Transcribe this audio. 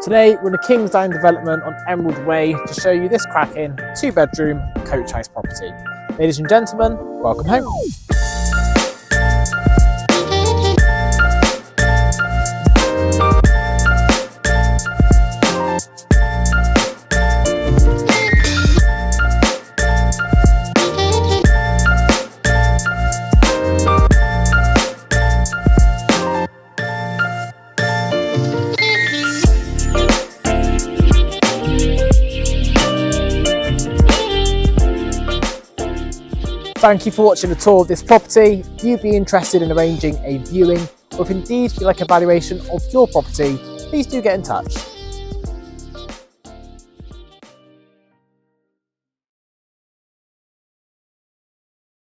Today we're in a King's Down development on Emerald Way to show you this cracking 2-bedroom coach house property. Ladies and gentlemen, welcome home. Thank you for watching the tour of this property. If you'd be interested in arranging a viewing, or if indeed you'd like a valuation of your property, please do get in touch.